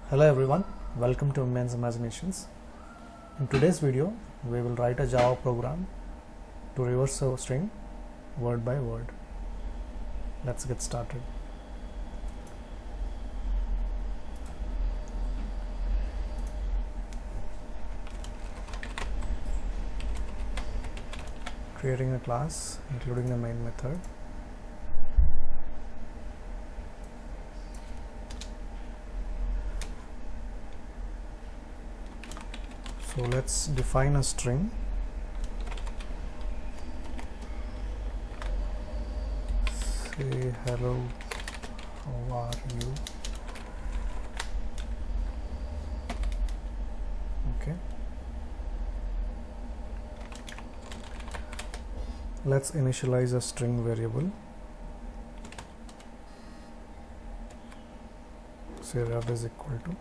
Hello everyone, welcome to Men's Imaginations. In today's video, we will write a Java program to reverse a string word by word. Let's get started. Creating a class, including the main method. So let's define a string. Say hello, how are you? Okay. Let's initialize a string variable. Say rev is equal to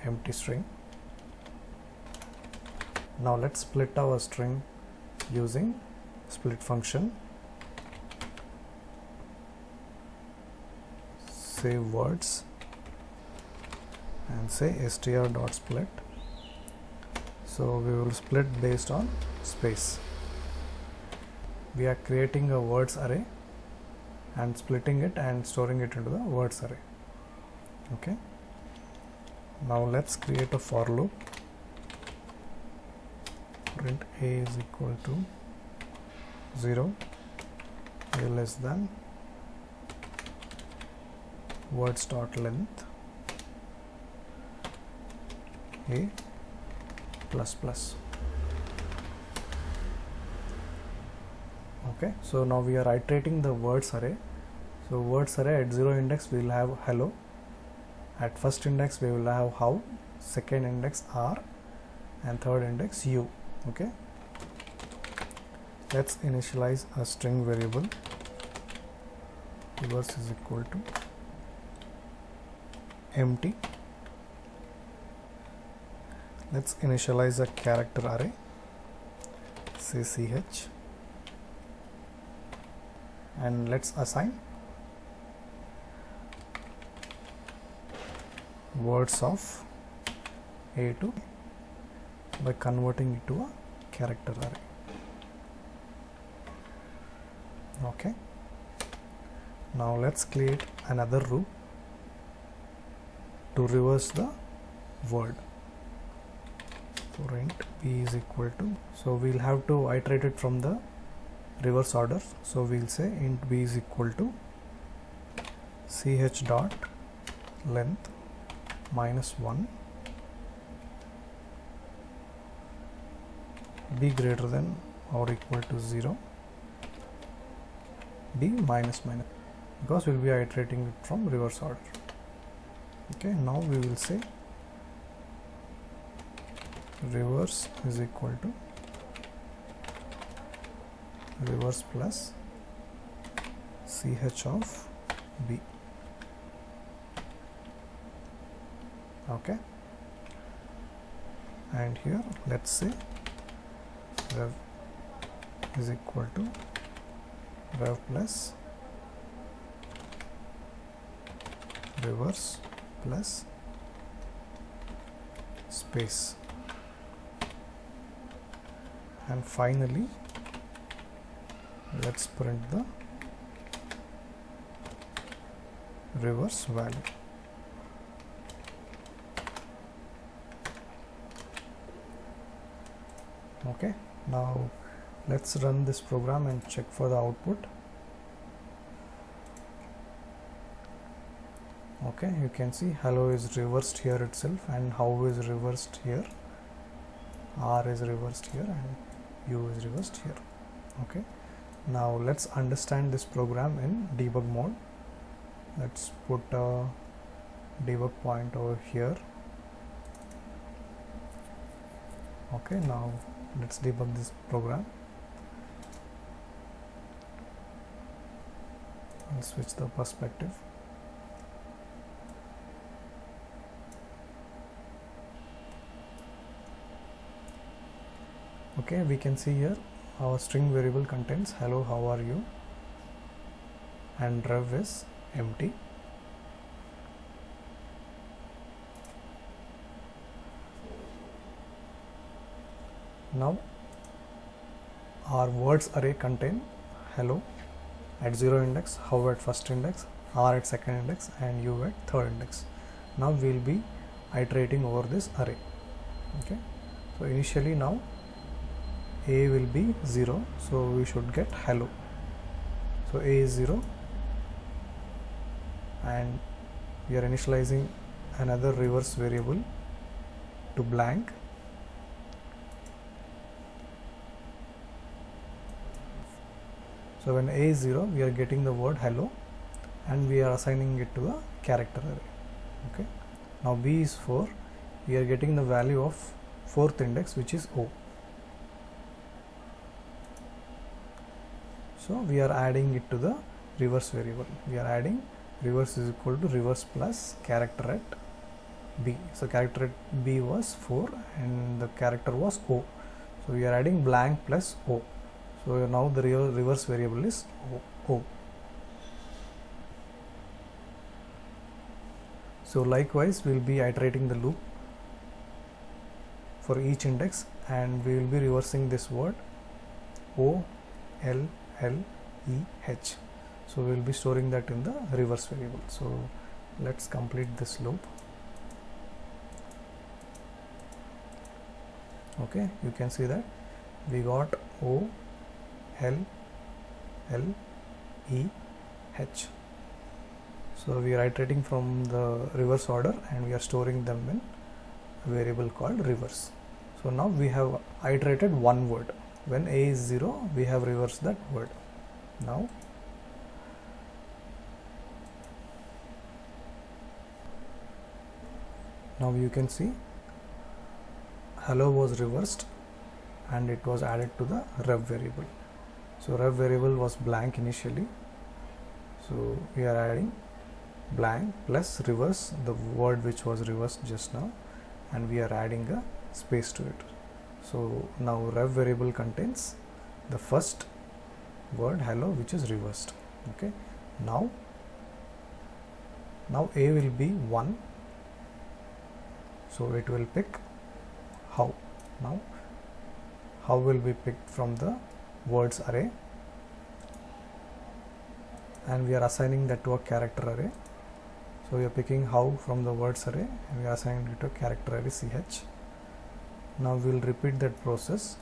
empty string. Now let's split our string using split function. Say words and say str.split. So we will split based on space. We are creating a words array and splitting it and storing it into the words array. Okay. Now let's create a for loop. Print a is equal to 0, a less than words dot length a plus plus. Okay, so now we are iterating the words array. So words array at 0 index we will have hello, at first index we will have how, second index are, and third index you. Okay, let's initialize a string variable. Reverse is equal to empty. Let's initialize a character array. Say ch, and let's assign words of a to by converting it to a character array. Okay, now let's create another loop to reverse the word. So int b is equal to, so we'll have to iterate it from the reverse order. So we'll say int b is equal to ch dot length minus 1, b greater than or equal to 0, d minus minus, because we'll be iterating it from reverse order. Okay, now we will say reverse is equal to reverse plus ch of b. Okay, and here let's say rev is equal to rev plus reverse plus space, and finally let's print the reverse value. Okay, now let's run this program and check for the output. Okay, you can see hello is reversed here itself, and how is reversed here, r is reversed here, and u is reversed here. Okay, now let's understand this program in debug mode. Let's put a debug point over here. Okay, now let's debug this program. I'll switch the perspective. Okay, we can see here our string variable contains hello, how are you, and rev is empty. Now our words array contain hello at 0 index, how at first index, r at second index, and u at third index. Now we will be iterating over this array. Okay, so initially now a will be 0, so we should get hello. So a is 0, and we are initializing another reverse variable to blank. So when a is 0, we are getting the word hello, and we are assigning it to a character array. Okay, now b is 4, we are getting the value of fourth index, which is o. So we are adding it to the reverse variable. We are adding reverse is equal to reverse plus character at b. So character at b was 4 and the character was o. So we are adding blank plus o. So now the reverse variable is o. So likewise we will be iterating the loop for each index, and we will be reversing this word o, l, l, e, h. So we will be storing that in the reverse variable. So let's complete this loop. Okay, you can see that we got o, l, l, e, h. So we are iterating from the reverse order, and we are storing them in a variable called reverse. So now we have iterated one word. When a is 0, we have reversed that word. Now you can see hello was reversed and it was added to the rev variable. So rev variable was blank initially, so we are adding blank plus reverse, the word which was reversed just now, and we are adding a space to it. So now rev variable contains the first word hello, which is reversed. Okay, now a will be 1, so it will pick how. Now how will be picked from the words array, and we are assigning that to a character array. So we are picking how from the words array, and we are assigning it to a character array ch. Now we will repeat that process.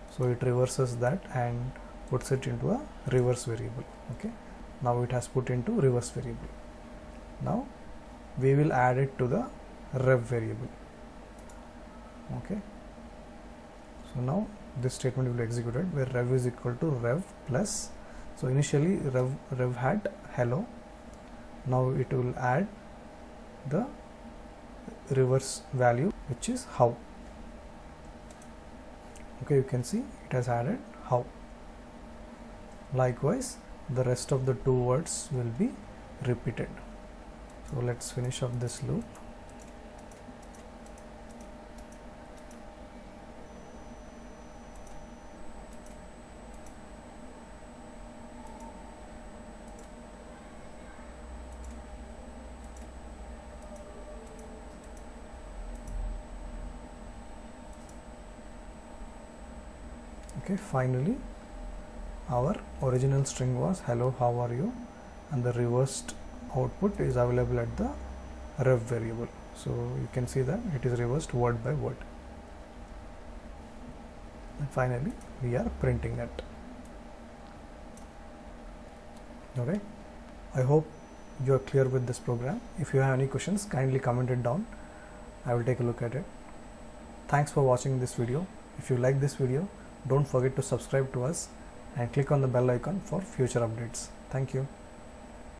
So it reverses that and puts it into a reverse variable. Okay, now it has put into reverse variable. Now we will add it to the rev variable. Okay, so now this statement will be executed where rev is equal to rev plus, so initially rev had hello, now it will add the reverse value, which is how. Okay, you can see it has added how. Likewise the rest of the two words will be repeated. So let's finish up this loop. Okay, finally our original string was hello, how are you, and the reversed output is available at the rev variable. So you can see that it is reversed word by word, and finally we are printing it. Okay, I hope you are clear with this program. If you have any questions, kindly comment it down. I will take a look at it. Thanks for watching this video. If you like this video, don't forget to subscribe to us and click on the bell icon for future updates. Thank you.